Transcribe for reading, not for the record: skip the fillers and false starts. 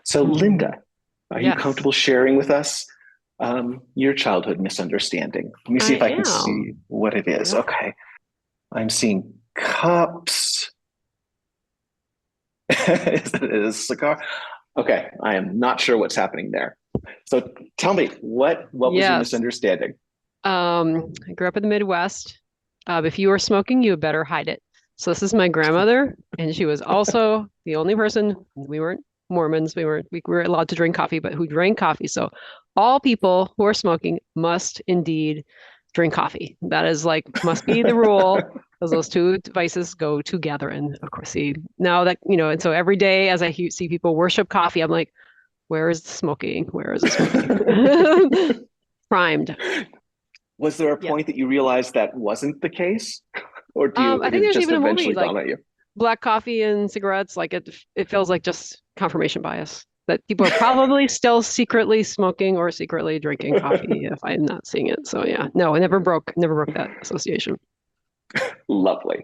So, Linda, are you Yes, comfortable sharing with us your childhood misunderstanding? Let me see I if I can see am. what it is. Yep. Okay, I'm seeing cups. Is it a cigar? Okay, I am not sure what's happening there. So, tell me, what was your Yes. misunderstanding? I grew up in the Midwest. If you were smoking, you better hide it. So this is my grandmother, and she was also the only person. We weren't Mormons. We were allowed to drink coffee, but who drank coffee. So all people who are smoking must indeed drink coffee. That is like must be the rule, because those two devices go together. And of course, see now that and so every day as I see people worship coffee, I'm like, where is the smoking? Where is the smoking? Primed. Was there a Yeah. point that you realized that wasn't the case, or I did think it there's just even a movie eventually like dawn on you? Black Coffee and Cigarettes. Like it feels like just confirmation bias that people are probably still secretly smoking or secretly drinking coffee if I'm not seeing it. So yeah, no, it never broke that association. Lovely.